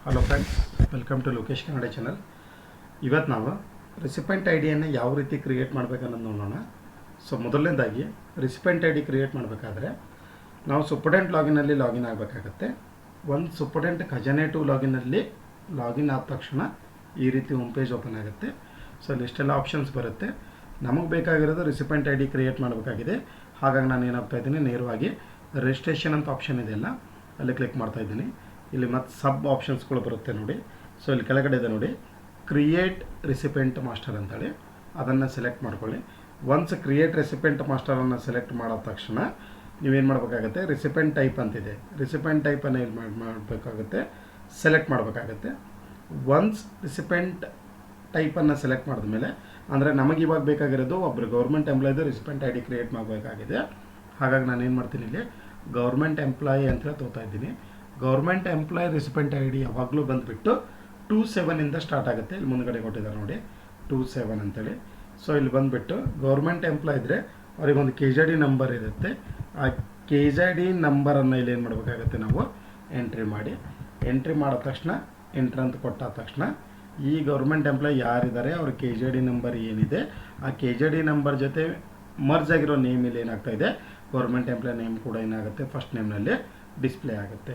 Hello friends, welcome to Lokesh Kannada channel. ಇವತ್ತು ನಾವು recipient I ಡಿಯನ್ನು ಯಾವ ರೀತಿ ಕ್ರಿಯೇಟ್ ಮಾಡಬೇಕನ್ನೋದು ನೋಡೋಣ. ಸೊ ಮೊದಲನೇದಾಗಿ ರಿಸಿಪೆಂಟ್ ಐ ಡಿ ಕ್ರಿಯೇಟ್ ಮಾಡಬೇಕಾದ್ರೆ ನಾವು ಸುಪರ್ಡೆಂಟ್ ಲಾಗಿನಲ್ಲಿ ಲಾಗಿನ್ ಆಗಬೇಕಾಗತ್ತೆ. ಒಂದು ಸುಪರ್ಡೆಂಟ್ ಖಜಾನೆ ಟು ಲಾಗಿನಲ್ಲಿ ಲಾಗಿನ್ ಆದ ತಕ್ಷಣ ಈ ರೀತಿ ಹೋಮ್ ಪೇಜ್ ಓಪನ್ ಆಗುತ್ತೆ. ಸೊ ಇಲ್ಲಿ ಇಷ್ಟೆಲ್ಲ ಆಪ್ಷನ್ಸ್ ಬರುತ್ತೆ. ನಮಗೆ ಬೇಕಾಗಿರೋದು ರಿಸಿಪೆಂಟ್ ಐ ಡಿ ಕ್ರಿಯೇಟ್ ಮಾಡಬೇಕಾಗಿದೆ. ಹಾಗಾಗಿ ನಾನು ಏನಾಗ್ತಾ ಇದ್ದೀನಿ, ನೇರವಾಗಿ ರಿಜಿಸ್ಟ್ರೇಷನ್ ಅಂತ ಆಪ್ಷನ್ ಇದೆಯಲ್ಲ ಅಲ್ಲಿ ಕ್ಲಿಕ್ ಮಾಡ್ತಾ ಇದ್ದೀನಿ. ಇಲ್ಲಿ ಮತ್ತು ಸಬ್ ಆಪ್ಷನ್ಸ್ಗಳು ಬರುತ್ತೆ ನೋಡಿ. ಸೊ ಇಲ್ಲಿ ಕೆಳಗಡೆ ಇದೆ ನೋಡಿ, ಕ್ರಿಯೇಟ್ ರಿಸಿಪೆಂಟ್ ಮಾಸ್ಟರ್ ಅಂತೇಳಿ, ಅದನ್ನು ಸೆಲೆಕ್ಟ್ ಮಾಡ್ಕೊಳ್ಳಿ. ಒನ್ಸ್ ಕ್ರಿಯೇಟ್ ರೆಸಿಪೆಂಟ್ ಮಾಸ್ಟರನ್ನು ಸೆಲೆಕ್ಟ್ ಮಾಡಿದ ತಕ್ಷಣ ನೀವೇನು ಮಾಡಬೇಕಾಗತ್ತೆ, ರಿಸಿಪೆಂಟ್ ಟೈಪ್ ಅಂತಿದೆ, ರಿಸಿಪೆಂಟ್ ಟೈಪನ್ನು ಇಲ್ಲಿ ಮಾಡಬೇಕಾಗುತ್ತೆ, ಸೆಲೆಕ್ಟ್ ಮಾಡಬೇಕಾಗತ್ತೆ. ಒನ್ಸ್ ರಿಸಿಪೆಂಟ್ ಟೈಪನ್ನು ಸೆಲೆಕ್ಟ್ ಮಾಡಿದ್ಮೇಲೆ, ಅಂದರೆ ನಮಗೆ ಇವಾಗ ಬೇಕಾಗಿರೋದು ಒಬ್ಬರು ಗೌರ್ಮೆಂಟ್ ಎಂಪ್ಲಾಯ್ದು ರಿಸಿಪೆಂಟ್ ಐ ಡಿ ಕ್ರಿಯೇಟ್ ಮಾಡಬೇಕಾಗಿದೆ. ಹಾಗಾಗಿ ನಾನು ಏನು ಮಾಡ್ತೀನಿ, ಇಲ್ಲಿ ಗೌರ್ಮೆಂಟ್ ಎಂಪ್ಲಾಯಿ ಅಂತೇಳಿ ತೋತಾ ಇದ್ದೀನಿ. Government employee recipient I D ಯಾವಾಗಲೂ ಬಂದುಬಿಟ್ಟು 27 ಸ್ಟಾರ್ಟ್ ಆಗುತ್ತೆ. ಇಲ್ಲಿ ಮುಂದ್ಗಡೆ ಕೊಟ್ಟಿದ್ದಾರೆ ನೋಡಿ 27 ಅಂತೇಳಿ. ಸೊ ಇಲ್ಲಿ ಬಂದುಬಿಟ್ಟು ಗೌರ್ಮೆಂಟ್ ಎಂಪ್ಲಾಯ್ ಇದ್ದರೆ ಅವರಿಗೊಂದು KZD ನಂಬರ್ ಇರುತ್ತೆ. ಆ KZD ನಂಬರನ್ನು ಇಲ್ಲಿ ಏನು ಮಾಡಬೇಕಾಗತ್ತೆ, ನಾವು ಎಂಟ್ರಿ ಮಾಡಿದ ತಕ್ಷಣ ಎಂಟ್ರಿ ಅಂತ ಕೊಟ್ಟಾದ ತಕ್ಷಣ ಈ ಗೌರ್ಮೆಂಟ್ ಎಂಪ್ಲಾಯ್ ಯಾರಿದ್ದಾರೆ ಅವ್ರ KZD ನಂಬರ್ ಏನಿದೆ ಆ KZD ನಂಬರ್ ಜೊತೆ ಮರ್ಜ್ ಆಗಿರೋ ನೇಮ್ ಇಲ್ಲಿ ಏನಾಗ್ತಾ ಇದೆ, ಗೌರ್ಮೆಂಟ್ ಎಂಪ್ಲಾಯ್ ನೇಮ್ ಕೂಡ ಏನಾಗುತ್ತೆ ಫಸ್ಟ್ ನೇಮ್ನಲ್ಲಿ ಡಿಸ್ಪ್ಲೇ ಆಗುತ್ತೆ.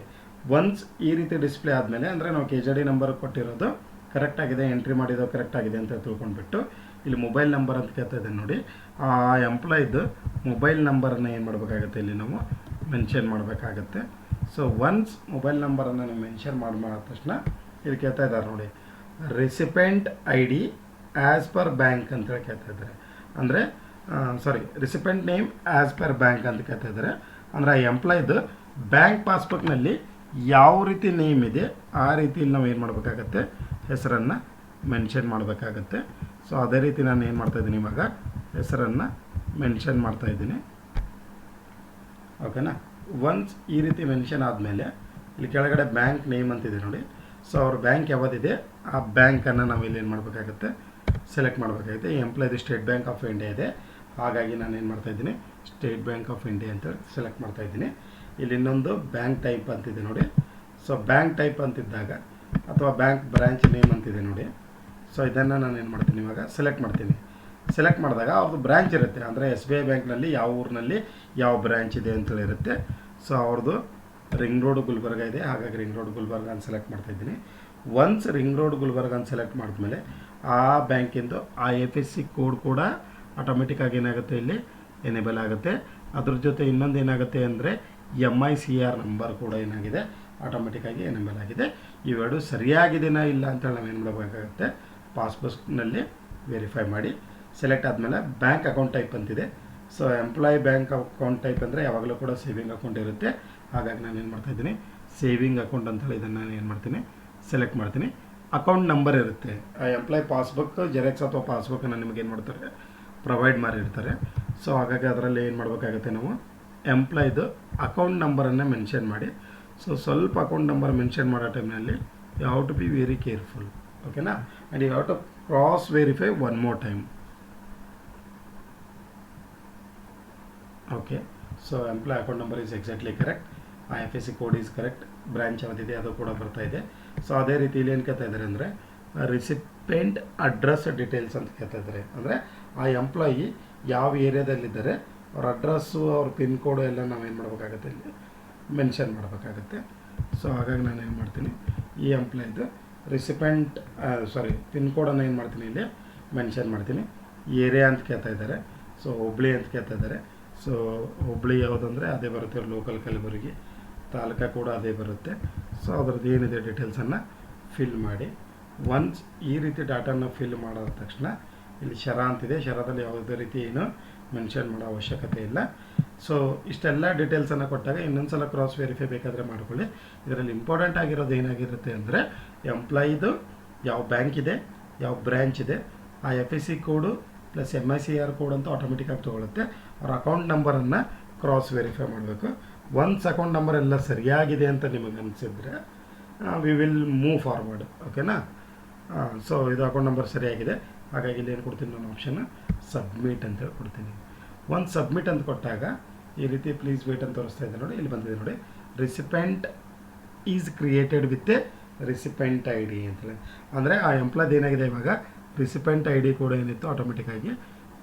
ಒನ್ಸ್ ಈ ರೀತಿ ಡಿಸ್ಪ್ಲೇ ಆದಮೇಲೆ, ಅಂದರೆ ನಾವು KZD ನಂಬರ್ ಕೊಟ್ಟಿರೋದು ಕರೆಕ್ಟ್ ಆಗಿದೆ, ಎಂಟ್ರಿ ಮಾಡಿದ್ದು ಕರೆಕ್ಟ್ ಆಗಿದೆ ಅಂತ ತಿಳ್ಕೊಂಡ್ಬಿಟ್ಟು ಇಲ್ಲಿ ಮೊಬೈಲ್ ನಂಬರ್ ಅಂತ ಕೇಳ್ತಾ ಇದೆ ನೋಡಿ, ಆ ಎಂಪ್ಲಾಯ್ದು ಮೊಬೈಲ್ ನಂಬರನ್ನು ಏನು ಮಾಡಬೇಕಾಗುತ್ತೆ, ಇಲ್ಲಿ ನಾವು ಮೆನ್ಷನ್ ಮಾಡಬೇಕಾಗತ್ತೆ. ಸೊ ಒನ್ಸ್ ಮೊಬೈಲ್ ನಂಬರನ್ನು ನೀವು ಮೆನ್ಷನ್ ಮಾಡಿದ ತಕ್ಷಣ ಇಲ್ಲಿ ಕೇಳ್ತಾ ಇದ್ದಾರೆ ನೋಡಿ, recipient I D as per bank ಅಂತೇಳಿ ಕೇಳ್ತಾ ಇದ್ದಾರೆ. ಅಂದರೆ recipient name as per bank ಅಂತ ಕೇಳ್ತಾ ಇದ್ದಾರೆ. ಅಂದರೆ ಆ ಎಂಪ್ಲಾಯ್ದು ಬ್ಯಾಂಕ್ ಪಾಸ್ಬುಕ್ನಲ್ಲಿ ಯಾವ ರೀತಿ ನೇಮ್ ಇದೆ ಆ ರೀತಿಯಲ್ಲಿ ನಾವು ಏನು ಮಾಡಬೇಕಾಗತ್ತೆ, ಹೆಸರನ್ನು ಮೆನ್ಷನ್ ಮಾಡಬೇಕಾಗತ್ತೆ. ಸೊ ಅದೇ ರೀತಿ ನಾನು ಏನು ಮಾಡ್ತಾಯಿದ್ದೀನಿ, ಇವಾಗ ಹೆಸರನ್ನು ಮೆನ್ಷನ್ ಮಾಡ್ತಾಯಿದ್ದೀನಿ. ಓಕೆನಾ. ಒನ್ಸ್ ಈ ರೀತಿ ಮೆನ್ಷನ್ ಆದಮೇಲೆ ಇಲ್ಲಿ ಕೆಳಗಡೆ ಬ್ಯಾಂಕ್ ನೇಮ್ ಅಂತಿದೆ ನೋಡಿ. ಸೊ ಅವ್ರ ಬ್ಯಾಂಕ್ ಯಾವುದಿದೆ ಆ ಬ್ಯಾಂಕನ್ನು ನಾವು ಇಲ್ಲಿ ಏನು ಮಾಡಬೇಕಾಗತ್ತೆ, ಸೆಲೆಕ್ಟ್ ಮಾಡಬೇಕಾಗುತ್ತೆ. ಈ ಎಂಪ್ಲಾಯ್ದು ಸ್ಟೇಟ್ ಬ್ಯಾಂಕ್ ಆಫ್ ಇಂಡಿಯಾ ಇದೆ, ಹಾಗಾಗಿ ನಾನು ಏನು ಮಾಡ್ತಾಯಿದ್ದೀನಿ, ಸ್ಟೇಟ್ ಬ್ಯಾಂಕ್ ಆಫ್ ಇಂಡಿಯಾ ಅಂತೇಳಿ ಸೆಲೆಕ್ಟ್ ಮಾಡ್ತಾಯಿದ್ದೀನಿ. ಇಲ್ಲಿ ಇನ್ನೊಂದು ಬ್ಯಾಂಕ್ ಟೈಪ್ ಅಂತಿದೆ ನೋಡಿ. ಸೊ ಬ್ಯಾಂಕ್ ಟೈಪ್ ಅಂತಿದ್ದಾಗ ಅಥವಾ ಬ್ಯಾಂಕ್ ಬ್ರ್ಯಾಂಚ್ ನೇಮ್ ಅಂತಿದೆ ನೋಡಿ. ಸೊ ಇದನ್ನು ನಾನು ಏನು ಮಾಡ್ತೀನಿ, ಇವಾಗ ಸೆಲೆಕ್ಟ್ ಮಾಡ್ತೀನಿ. ಸೆಲೆಕ್ಟ್ ಮಾಡಿದಾಗ ಅವ್ರದ್ದು ಬ್ರ್ಯಾಂಚ್ ಇರುತ್ತೆ, ಅಂದರೆ SBI ಬ್ಯಾಂಕ್ನಲ್ಲಿ ಯಾವ ಊರಿನಲ್ಲಿ ಯಾವ ಬ್ರ್ಯಾಂಚ್ ಇದೆ ಅಂತೇಳಿ ಇರುತ್ತೆ. ಸೊ ಅವ್ರದ್ದು ರಿಂಗ್ ರೋಡ್ ಗುಲ್ಬರ್ಗ ಇದೆ, ಹಾಗಾಗಿ ರಿಂಗ್ ರೋಡ್ ಗುಲ್ಬರ್ಗ ಅಂತ ಸೆಲೆಕ್ಟ್ ಮಾಡ್ತಾಯಿದ್ದೀನಿ. ಒನ್ಸ್ ರಿಂಗ್ ರೋಡ್ ಗುಲ್ಬರ್ಗ ಅಂತ ಸೆಲೆಕ್ಟ್ ಮಾಡಿದ್ಮೇಲೆ ಆ ಬ್ಯಾಂಕಿಂದು IFSC ಕೋಡ್ ಕೂಡ ಆಟೋಮೆಟಿಕ್ಕಾಗಿ ಏನಾಗುತ್ತೆ, ಇಲ್ಲಿ ಎನೇಬಲ್ ಆಗುತ್ತೆ. ಅದ್ರ ಜೊತೆ ಇನ್ನೊಂದು ಏನಾಗುತ್ತೆ ಅಂದರೆ MICR ನಂಬರ್ ಕೂಡ ಏನಾಗಿದೆ, ಆಟೋಮೆಟಿಕ್ಕಾಗಿ ಎನೇಬಲ್ ಆಗಿದೆ. ಇವೆರಡು ಸರಿಯಾಗಿದೆಯಾ ಇಲ್ಲ ಅಂತೇಳಿ ನಾವು ಏನು ಮಾಡಬೇಕಾಗುತ್ತೆ, ಪಾಸ್ಬುಕ್ನಲ್ಲಿ ವೆರಿಫೈ ಮಾಡಿ. ಸೆಲೆಕ್ಟ್ ಆದಮೇಲೆ ಬ್ಯಾಂಕ್ ಅಕೌಂಟ್ ಟೈಪ್ ಅಂತಿದೆ. So employee bank account type ಅಂದರೆ ಯಾವಾಗಲೂ ಕೂಡ ಸೇವಿಂಗ್ ಅಕೌಂಟ್ ಇರುತ್ತೆ, ಹಾಗಾಗಿ ನಾನು ಏನು ಮಾಡ್ತಾಯಿದ್ದೀನಿ, ಸೇವಿಂಗ್ ಅಕೌಂಟ್ ಅಂತೇಳಿ ಇದನ್ನು ನಾನು ಏನು ಮಾಡ್ತೀನಿ, ಸೆಲೆಕ್ಟ್ ಮಾಡ್ತೀನಿ. ಅಕೌಂಟ್ ನಂಬರ್ ಇರುತ್ತೆ, ಆ ಎಂಪ್ಲಾಯ್ ಪಾಸ್ಬುಕ್ ಜೆರಾಕ್ಸ್ ಅಥವಾ ಪಾಸ್ಬುಕ್ಕನ್ನು ನಿಮಗೆ ಏನು ಮಾಡ್ತಾರೆ, ಪ್ರೊವೈಡ್ ಮಾಡಿರ್ತಾರೆ. ಸೊ ಹಾಗಾಗಿ ಅದರಲ್ಲಿ ಏನು ಮಾಡಬೇಕಾಗುತ್ತೆ, ನಾವು ಎಂಪ್ಲಾಯ್ದು ಅಕೌಂಟ್ ನಂಬರನ್ನು ಮೆನ್ಷನ್ ಮಾಡಿ. ಸೊ ಸ್ವಲ್ಪ ಅಕೌಂಟ್ ನಂಬರ್ ಮೆನ್ಷನ್ ಮಾಡೋ ಟೈಮ್ನಲ್ಲಿ you have to be very careful. ಓಕೆನಾ. And you have to cross verify one more time. Okay. So employee account number is exactly correct, IFSC code is correct, branch ಯಾವುದಿದೆ ಅದು ಕೂಡ ಬರ್ತಾ ಇದೆ. So ಅದೇ ರೀತಿ ಇಲ್ಲಿ ಏನು ಕೇಳ್ತಾ ಇದ್ದಾರೆ ಅಂದರೆ ರಿಸಿಪೆಂಟ್ ಅಡ್ರೆಸ್ ಡೀಟೇಲ್ಸ್ ಅಂತ ಕೇಳ್ತಾ ಇದ್ದಾರೆ. ಅಂದರೆ ಆ ಎಂಪ್ಲಾಯಿ ಯಾವ ಏರಿಯಾದಲ್ಲಿದ್ದಾರೆ ಅವ್ರ ಅಡ್ರೆಸ್ಸು ಅವ್ರ ಪಿನ್ ಕೋಡು ಎಲ್ಲ ನಾವೇನು ಮಾಡಬೇಕಾಗತ್ತೆ, ಇಲ್ಲಿ ಮೆನ್ಷನ್ ಮಾಡಬೇಕಾಗತ್ತೆ. ಸೊ ಹಾಗಾಗಿ ನಾನು ಏನು ಮಾಡ್ತೀನಿ, ಈ ಎಂಪ್ಲಾಯ್ದು ರಿಸಿಪೆಂಟ್ ಪಿನ್ ಕೋಡನ್ನು ಏನು ಮಾಡ್ತೀನಿ, ಇಲ್ಲಿ ಮೆನ್ಷನ್ ಮಾಡ್ತೀನಿ. ಏರಿಯಾ ಅಂತ ಕೇಳ್ತಾ ಇದ್ದಾರೆ, ಸೊ ಹುಬ್ಳಿ ಅಂತ ಕೇಳ್ತಾ ಇದ್ದಾರೆ. ಸೊ ಹುಬ್ಳಿ ಯಾವುದಂದರೆ ಅದೇ ಬರುತ್ತೆ, ಲೋಕಲ್ ಕಲಬುರಗಿ, ತಾಲೂಕು ಕೂಡ ಅದೇ ಬರುತ್ತೆ. ಸೊ ಅದ್ರದ್ದು ಏನಿದೆ ಡೀಟೇಲ್ಸನ್ನು ಫಿಲ್ ಮಾಡಿ. ಒನ್ಸ್ ಈ ರೀತಿ ಡಾಟಾನ ಫಿಲ್ ಮಾಡಿದ ತಕ್ಷಣ ಇಲ್ಲಿ ಶರ ಅಂತಿದೆ, ಶರದಲ್ಲಿ ಯಾವುದೇ ರೀತಿ ಏನು ಮೆನ್ಷನ್ ಮಾಡೋ ಅವಶ್ಯಕತೆ ಇಲ್ಲ. ಸೊ ಇಷ್ಟೆಲ್ಲ ಡೀಟೇಲ್ಸನ್ನು ಕೊಟ್ಟಾಗ ಇನ್ನೊಂದು ಸಲ ಕ್ರಾಸ್ ವೆರಿಫೈ ಬೇಕಾದರೆ ಮಾಡ್ಕೊಳ್ಳಿ. ಇದರಲ್ಲಿ ಇಂಪಾರ್ಟೆಂಟ್ ಆಗಿರೋದು ಏನಾಗಿರುತ್ತೆ ಅಂದರೆ ಎಂಪ್ಲಾಯಿದು ಯಾವ ಬ್ಯಾಂಕ್ ಇದೆ, ಯಾವ ಬ್ರ್ಯಾಂಚ್ ಇದೆ, ಆ IFSC ಕೋಡು ಪ್ಲಸ್ MICR ಕೋಡ್ ಅಂತ ಆಟೋಮೆಟಿಕ್ಕಾಗಿ ತೊಗೊಳುತ್ತೆ. ಅವ್ರ ಅಕೌಂಟ್ ನಂಬರನ್ನು ಕ್ರಾಸ್ ವೆರಿಫೈ ಮಾಡಬೇಕು. ಒನ್ಸ್ ಅಕೌಂಟ್ ನಂಬರ್ ಎಲ್ಲ ಸರಿಯಾಗಿದೆ ಅಂತ ನಿಮಗೆ ಅನಿಸಿದ್ರೆ ವಿ ವಿಲ್ ಮೂವ್ ಫಾರ್ವರ್ಡ್. ಓಕೆನಾ. ಸೊ ಇದು ಅಕೌಂಟ್ ನಂಬರ್ ಸರಿಯಾಗಿದೆ, ಹಾಗಾಗಿ ಇಲ್ಲಿ ಏನು ಕೊಡ್ತೀನಿ ನಾನು ಆಪ್ಷನ್ ಸಬ್ಮಿಟ್ ಅಂತೇಳಿ ಕೊಡ್ತೀನಿ. ಒಂದು ಸಬ್ಮಿಟ್ ಅಂತ ಕೊಟ್ಟಾಗ ಈ ರೀತಿ ಪ್ಲೀಸ್ ವೇಟ್ ಅಂತ ತೋರಿಸ್ತಾ ಇದೆ ನೋಡಿ, ಇಲ್ಲಿ ಬಂದಿದೆ ನೋಡಿ, recipient is created with A recipient I D ಅಂತೇಳಿ. ಅಂದರೆ ಆ ಎಂಪ್ಲಾಯ್ದು ಏನಾಗಿದೆ ಇವಾಗ ರಿಸಿಪೆಂಟ್ ಐ ಡಿ ಕೂಡ ಏನಿತ್ತು ಆಟೋಮೆಟಿಕ್ಕಾಗಿ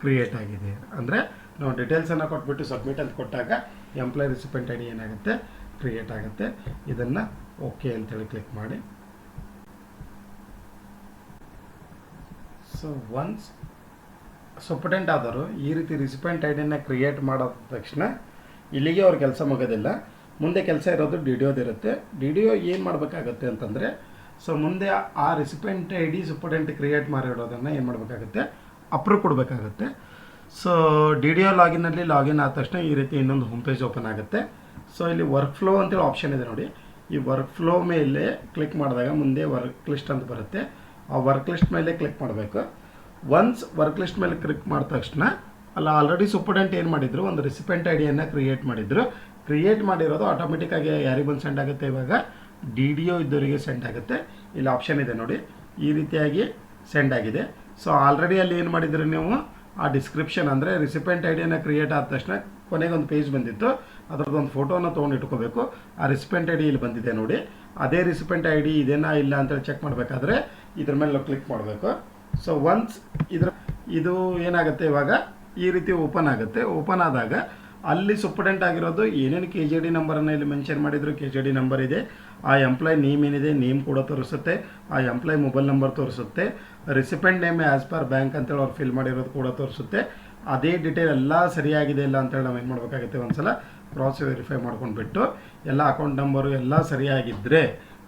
ಕ್ರಿಯೇಟ್ ಆಗಿದೆ. ಅಂದರೆ ನಾವು ಡೀಟೇಲ್ಸನ್ನು ಕೊಟ್ಬಿಟ್ಟು ಸಬ್ಮಿಟ್ ಅಂತ ಕೊಟ್ಟಾಗ ಎಂಪ್ಲಾಯ್ ರಿಸಿಪೆಂಟ್ ಐ ಡಿ ಏನಾಗುತ್ತೆ ಕ್ರಿಯೇಟ್ ಆಗುತ್ತೆ. ಇದನ್ನು ಓಕೆ ಅಂತೇಳಿ ಕ್ಲಿಕ್ ಮಾಡಿ. ಸೊ ಒನ್ಸ್ ಸೂಪರ್ಡೆಂಟ್ ಆದವರು ಈ ರೀತಿ ರಿಸಿಪೆಂಟ್ ಐ ಡಿನ ಕ್ರಿಯೇಟ್ ಮಾಡಿದ ತಕ್ಷಣ ಇಲ್ಲಿಗೆ ಅವ್ರ ಕೆಲಸ ಮುಗೋದಿಲ್ಲ. ಮುಂದೆ ಕೆಲಸ ಇರೋದು ಡಿ ಡಿ ಓದಿರುತ್ತೆ. ಡಿ ಡಿ ಒ ಏನು ಮಾಡಬೇಕಾಗತ್ತೆ ಅಂತಂದರೆ, ಸೊ ಮುಂದೆ ಆ recipient I D superintendent create ಮಾಡಿರೋದನ್ನು ಏನು ಮಾಡಬೇಕಾಗುತ್ತೆ ಅಪ್ರೂವ್ ಕೊಡಬೇಕಾಗುತ್ತೆ. ಸೊ ಡಿ ಡಿ ಒ ಲಾಗಿನಲ್ಲಿ ಲಾಗಿನ್ ಆದ ತಕ್ಷಣ ಈ ರೀತಿ ಇನ್ನೊಂದು ಹೋಮ್ ಪೇಜ್ ಓಪನ್ ಆಗುತ್ತೆ. ಸೊ ಇಲ್ಲಿ ವರ್ಕ್ ಫ್ಲೋ ಅಂತೇಳಿ ಆಪ್ಷನ್ ಇದೆ ನೋಡಿ. ಈ ವರ್ಕ್ ಫ್ಲೋ ಮೇಲೆ ಕ್ಲಿಕ್ ಮಾಡಿದಾಗ ಮುಂದೆ ವರ್ಕ್ ಲಿಸ್ಟ್ ಅಂತ ಬರುತ್ತೆ. ಆ ವರ್ಕ್ ಲಿಸ್ಟ್ ಮೇಲೆ ಕ್ಲಿಕ್ ಮಾಡಬೇಕು. ಒನ್ಸ್ ವರ್ಕ್ ಲಿಸ್ಟ್ ಮೇಲೆ ಕ್ಲಿಕ್ ಮಾಡಿದ ತಕ್ಷಣ ಅಲ್ಲ ಆಲ್ರೆಡಿ ಸೂಪರ್ಡೆಂಟ್ ಏನು ಮಾಡಿದ್ರು, ಒಂದು ರಿಸಿಪೆಂಟ್ ಐ ಡಿಯನ್ನು ಕ್ರಿಯೇಟ್ ಮಾಡಿದ್ರು. ಕ್ರಿಯೇಟ್ ಮಾಡಿರೋದು ಆಟೋಮೆಟಿಕ್ಕಾಗಿ ಯಾರಿಗೆ ಬಂದು ಸೆಂಡ್ ಆಗುತ್ತೆ, ಇವಾಗ ಡಿ ಡಿ ಒ ಇದ್ದವರಿಗೆ ಸೆಂಡ್ ಆಗುತ್ತೆ. ಇಲ್ಲಿ ಆಪ್ಷನ್ ಇದೆ ನೋಡಿ, ಈ ರೀತಿಯಾಗಿ ಸೆಂಡ್ ಆಗಿದೆ. ಸೊ ಆಲ್ರೆಡಿ ಅಲ್ಲಿ ಏನು ಮಾಡಿದ್ರು ನೀವು, ಆ ಡಿಸ್ಕ್ರಿಪ್ಷನ್ ಅಂದರೆ ರಿಸಿಪೆಂಟ್ ಐ ಡಿಯನ್ನು ಕ್ರಿಯೇಟ್ ಆದ ತಕ್ಷಣ ಕೊನೆಗೆ ಒಂದು ಪೇಜ್ ಬಂದಿತ್ತು, ಅದರದ್ದೊಂದು ಫೋಟೋನ ತೊಗೊಂಡು ಇಟ್ಕೋಬೇಕು. ಆ ರಿಸಿಪೆಂಟ್ ಐ ಡಿ ಇಲ್ಲಿ ಬಂದಿದೆ ನೋಡಿ. ಅದೇ ರಿಸಿಪೆಂಟ್ ಐ ಡಿ ಇದೇನಾ ಇಲ್ಲ ಅಂತೇಳಿ ಚೆಕ್ ಮಾಡಬೇಕಾದ್ರೆ ಇದ್ರ ಮೇಲೆ ನಾವು ಕ್ಲಿಕ್ ಮಾಡಬೇಕು. ಸೊ ಒನ್ಸ್ ಇದು ಏನಾಗುತ್ತೆ ಇವಾಗ ಈ ರೀತಿ ಓಪನ್ ಆಗುತ್ತೆ. ಓಪನ್ ಆದಾಗ ಅಲ್ಲಿ ಸೂಪರ್ಡೆಂಟ್ ಆಗಿರೋದು ಏನೇನು ಕೆ ಜೆ ಡಿ ನಂಬರನ್ನು ಇಲ್ಲಿ ಮೆನ್ಷನ್ ಮಾಡಿದ್ರು, ಕೆ ಜೆ ಡಿ ನಂಬರ್ ಇದೆ. ಆ ಎಂಪ್ಲಾಯ್ ನೇಮ್ ಏನಿದೆ ನೇಮ್ ಕೂಡ ತೋರಿಸುತ್ತೆ. ಆ ಎಂಪ್ಲಾಯ್ ಮೊಬೈಲ್ ನಂಬರ್ ತೋರಿಸುತ್ತೆ. Recipient name as per bank ಅಂತೇಳಿ ಅವ್ರು ಫಿಲ್ ಮಾಡಿರೋದು ಕೂಡ ತೋರಿಸುತ್ತೆ. ಅದೇ ಡೀಟೇಲ್ ಎಲ್ಲ ಸರಿಯಾಗಿದೆ ಇಲ್ಲ ಅಂತೇಳಿ ನಾವು ಏನು ಮಾಡಬೇಕಾಗುತ್ತೆ, ಒಂದು ಸಲ ಕ್ರಾಸ್ ವೆರಿಫೈ ಮಾಡ್ಕೊಂಡ್ಬಿಟ್ಟು ಎಲ್ಲ ಅಕೌಂಟ್ ನಂಬರು ಎಲ್ಲ ಸರಿಯಾಗಿದ್ದರೆ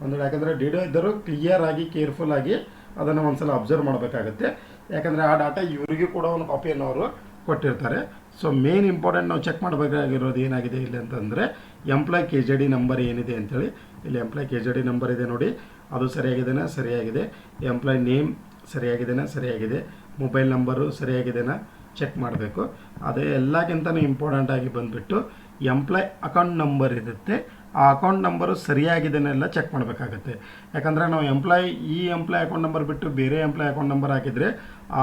ಒಂದು, ಯಾಕಂದರೆ ಡಿ ಡಿ ಒ ಇದ್ದರು ಕ್ಲಿಯರಾಗಿ ಕೇರ್ಫುಲ್ಲಾಗಿ ಅದನ್ನು ಒಂದು ಸಲ ಅಬ್ಸರ್ವ್ ಮಾಡಬೇಕಾಗುತ್ತೆ. ಯಾಕಂದರೆ ಆ ಡಾಟಾ ಇವರಿಗೂ ಕೂಡ ಒಂದು ಕಾಪಿಯನ್ನು ಅವರು ಕೊಟ್ಟಿರ್ತಾರೆ. ಸೊ ಮೇನ್ ಇಂಪಾರ್ಟೆಂಟ್ ನಾವು ಚೆಕ್ ಮಾಡಬೇಕಾಗಿರೋದು ಏನಾಗಿದೆ ಇಲ್ಲಿ ಅಂತಂದರೆ employee K J D number ಏನಿದೆ ಅಂತೇಳಿ. ಇಲ್ಲಿ employee K J D number ಇದೆ ನೋಡಿ, ಅದು ಸರಿಯಾಗಿದೆನಾ ಸರಿಯಾಗಿದೆ. ಎಂಪ್ಲಾಯ್ ನೇಮ್ ಸರಿಯಾಗಿದೆನಾ ಸರಿಯಾಗಿದೆ. ಮೊಬೈಲ್ ನಂಬರು ಸರಿಯಾಗಿದೆನಾ ಚೆಕ್ ಮಾಡಬೇಕು. ಅದೇ ಎಲ್ಲಕ್ಕಿಂತಲೂ ಇಂಪಾರ್ಟೆಂಟಾಗಿ ಬಂದುಬಿಟ್ಟು ಎಂಪ್ಲಾಯ್ ಅಕೌಂಟ್ ನಂಬರ್ ಇರುತ್ತೆ. ಆ ಅಕೌಂಟ್ ನಂಬರು ಸರಿಯಾಗಿದೆನೆಲ್ಲ ಚೆಕ್ ಮಾಡಬೇಕಾಗುತ್ತೆ. ಯಾಕಂದರೆ ನಾವು ಈ ಎಂಪ್ಲಾಯ್ ಅಕೌಂಟ್ ನಂಬರ್ ಬಿಟ್ಟು ಬೇರೆ ಎಂಪ್ಲಾಯ್ ಅಕೌಂಟ್ ನಂಬರ್ ಹಾಕಿದರೆ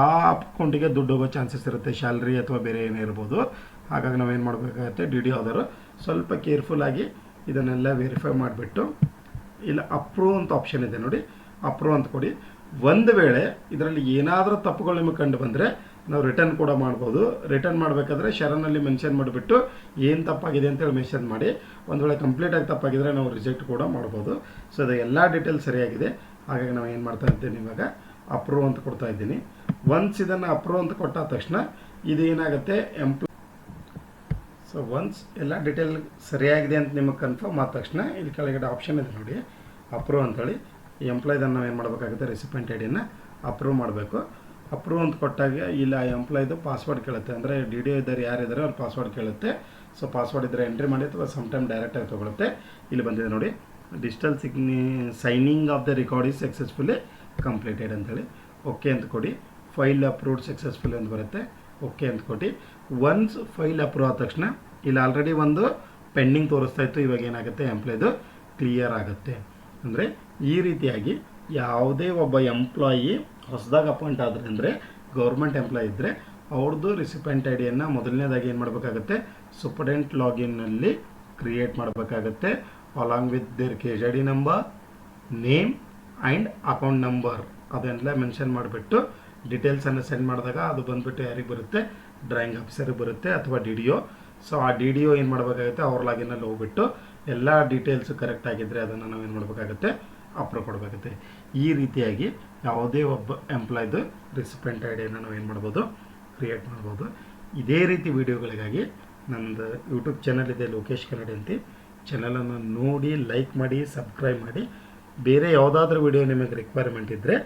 ಆ ಅಕೌಂಟಿಗೆ ದುಡ್ಡು ಹೋಗೋ ಚಾನ್ಸಸ್ ಇರುತ್ತೆ, ಸ್ಯಾಲ್ರಿ ಅಥವಾ ಬೇರೆ ಏನೇ ಇರ್ಬೋದು. ಹಾಗಾಗಿ ನಾವೇನು ಮಾಡಬೇಕಾಗುತ್ತೆ, ಡಿ ಡಿ ಆದವರು ಸ್ವಲ್ಪ ಕೇರ್ಫುಲ್ಲಾಗಿ ಇದನ್ನೆಲ್ಲ ವೆರಿಫೈ ಮಾಡಿಬಿಟ್ಟು ಇಲ್ಲ ಅಪ್ರೂವ್ ಅಂತ ಆಪ್ಷನ್ ಇದೆ ನೋಡಿ, ಅಪ್ರೂವ್ ಅಂತ ಕೊಡಿ. ಒಂದು ವೇಳೆ ಇದರಲ್ಲಿ ಏನಾದರೂ ತಪ್ಪುಗಳು ನಿಮಗೆ ಕಂಡು ಬಂದರೆ ನಾವು ರಿಟರ್ನ್ ಕೂಡ ಮಾಡ್ಬೋದು. ರಿಟರ್ನ್ ಮಾಡಬೇಕಾದ್ರೆ ಶರನಲ್ಲಿ ಮೆನ್ಷನ್ ಮಾಡಿಬಿಟ್ಟು ಏನು ತಪ್ಪಾಗಿದೆ ಅಂತೇಳಿ ಮೆನ್ಷನ್ ಮಾಡಿ. ಒಂದು ವೇಳೆ ಕಂಪ್ಲೀಟಾಗಿ ತಪ್ಪಾಗಿದ್ದರೆ ನಾವು ರಿಜೆಕ್ಟ್ ಕೂಡ ಮಾಡ್ಬೋದು. ಸೊ ಅದು ಎಲ್ಲ ಡೀಟೇಲ್ ಸರಿಯಾಗಿದೆ. ಹಾಗಾಗಿ ನಾವು ಏನು ಮಾಡ್ತಾ ಇದ್ದೀನಿ, ಇವಾಗ ಅಪ್ರೂವ್ ಅಂತ ಕೊಡ್ತಾ ಇದ್ದೀನಿ. ಒನ್ಸ್ ಇದನ್ನು ಅಪ್ರೂವ್ ಅಂತ ಕೊಟ್ಟಾದ ತಕ್ಷಣ ಇದೇನಾಗುತ್ತೆ ಸೊ ಒನ್ಸ್ ಎಲ್ಲ ಡೀಟೇಲ್ ಸರಿಯಾಗಿದೆ ಅಂತ ನಿಮಗೆ ಕನ್ಫರ್ಮ್ ಆದ ತಕ್ಷಣ ಇಲ್ಲಿ ಕೆಳಗಡೆ ಆಪ್ಷನ್ ಇದೆ ನೋಡಿ, ಅಪ್ರೂವ್ ಅಂತೇಳಿ. ಈ ಎಂಪ್ಲಾಯ್ದನ್ನು ನಾವು ಏನು ಮಾಡಬೇಕಾಗುತ್ತೆ, ರಿಸಿಪೆಂಟ್ ಐ ಡಿನ ಅಪ್ರೂವ್ ಮಾಡಬೇಕು. ಅಪ್ರೂವ್ ಅಂತ ಕೊಟ್ಟಾಗ ಇಲ್ಲ ಎಂಪ್ಲಾಯ್ದು ಪಾಸ್ವರ್ಡ್ ಕೇಳುತ್ತೆ. ಅಂದರೆ ಡಿ ಡಿ ಒ ಇದ್ದಾರೆ ಯಾರಿದ್ದಾರೆ ಅವ್ರ ಪಾಸ್ವರ್ಡ್ ಕೇಳುತ್ತೆ. ಸೊ ಪಾಸ್ವರ್ಡ್ ಇದ್ದರೆ ಎಂಟ್ರಿ ಮಾಡಿ ಅಥವಾ ಸಮ್ ಟೈಮ್ ಡೈರೆಕ್ಟಾಗಿ ತೊಗೊಳುತ್ತೆ. ಇಲ್ಲಿ ಬಂದಿದೆ ನೋಡಿ, digital signing off the record is successfully completed ಅಂತೇಳಿ ಓಕೆ ಅಂತ ಕೊಡಿ. ಫೈಲ್ ಅಪ್ರೂವ್ಡ್ ಸಕ್ಸಸ್ಫುಲಿ ಅಂತ ಬರುತ್ತೆ, ಓಕೆ ಅಂತ ಕೊಟ್ಟು ಒನ್ಸ್ ಫೈಲ್ ಅಪ್ರೂವ್ ಆದ ತಕ್ಷಣ ಇಲ್ಲಿ ಆಲ್ರೆಡಿ ಒಂದು ಪೆಂಡಿಂಗ್ ತೋರಿಸ್ತಾ ಇತ್ತು, ಇವಾಗ ಏನಾಗುತ್ತೆ ಎಂಪ್ಲಾಯ್ದು ಕ್ಲಿಯರ್ ಆಗುತ್ತೆ. ಅಂದರೆ ಈ ರೀತಿಯಾಗಿ ಯಾವುದೇ ಒಬ್ಬ ಎಂಪ್ಲಾಯಿ ಹೊಸದಾಗಿ ಅಪಾಯಿಂಟ್ ಆದರೆ ಅಂದರೆ ಗೌರ್ಮೆಂಟ್ ಎಂಪ್ಲಾಯ್ ಇದ್ದರೆ ಅವ್ರದ್ದು ರಿಸಿಪೆಂಟ್ ಐ ಡಿಯನ್ನು ಮೊದಲನೇದಾಗಿ ಏನು ಮಾಡಬೇಕಾಗುತ್ತೆ, ಸೂಪರ್ಡೆಂಟ್ ಲಾಗಿನ್ನಲ್ಲಿ ಕ್ರಿಯೇಟ್ ಮಾಡಬೇಕಾಗುತ್ತೆ. Along with their K J D number, name and account number ಅದನ್ನೆಲ್ಲ ಮೆನ್ಷನ್ ಮಾಡಿಬಿಟ್ಟು ಡೀಟೇಲ್ಸನ್ನು ಸೆಂಡ್ ಮಾಡಿದಾಗ ಅದು ಬಂದುಬಿಟ್ಟು ಯಾರಿಗೆ ಬರುತ್ತೆ, ಡ್ರಾಯಿಂಗ್ ಆಫೀಸರಿಗೆ ಬರುತ್ತೆ ಅಥವಾ ಡಿ ಡಿ ಒ. ಸೊ ಆ ಡಿ ಡಿ ಒ ಏನು ಮಾಡಬೇಕಾಗುತ್ತೆ, ಅವ್ರ ಲಾಗಿನಲ್ಲಿ ಹೋಗ್ಬಿಟ್ಟು ಎಲ್ಲ ಡೀಟೇಲ್ಸು ಕರೆಕ್ಟ್ ಆಗಿದ್ದರೆ ಅದನ್ನು ನಾವು ಏನು ಮಾಡಬೇಕಾಗುತ್ತೆ, ಅಪ್ರೂವ್ ಕೊಡಬೇಕಾಗುತ್ತೆ. ಈ ರೀತಿಯಾಗಿ ಯಾವುದೇ ಒಬ್ಬ ಎಂಪ್ಲಾಯ್ದು ರಿಸಿಪೆಂಟ್ ಐ ಡಿಯನ್ನು ನಾವು ಏನು ಮಾಡ್ಬೋದು, ಕ್ರಿಯೇಟ್ ಮಾಡ್ಬೋದು. ಇದೇ ರೀತಿ ವೀಡಿಯೋಗಳಿಗಾಗಿ ನಮ್ಮದು ಯೂಟ್ಯೂಬ್ ಚಾನಲ್ ಇದೆ ಲೋಕೇಶ್ ಕನ್ನಡಿ ಅಂತ. ಚಾನಲನ್ನು ನೋಡಿ ಲೈಕ್ ಮಾಡಿ ಸಬ್ಸ್ಕ್ರೈಬ್ ಮಾಡಿ. ಬೇರೆ ಯಾವುದಾದ್ರೂ ವೀಡಿಯೋ ನಿಮಗೆ ರಿಕ್ವೈರ್ಮೆಂಟ್ ಇದ್ದರೆ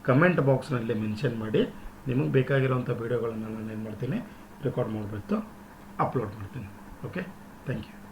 ಕಮೆಂಟ್ ಬಾಕ್ಸ್ನಲ್ಲಿ ಮೆನ್ಷನ್ ಮಾಡಿ. ನಿಮಗೆ ಬೇಕಾಗಿರೋಂಥ ವೀಡಿಯೋಗಳನ್ನು ನಾನು ಏನು ಮಾಡ್ತೀನಿ, ರೆಕಾರ್ಡ್ ಮಾಡಿಬಿಟ್ಟು ಅಪ್ಲೋಡ್ ಮಾಡ್ತೀನಿ. Okay, thank you.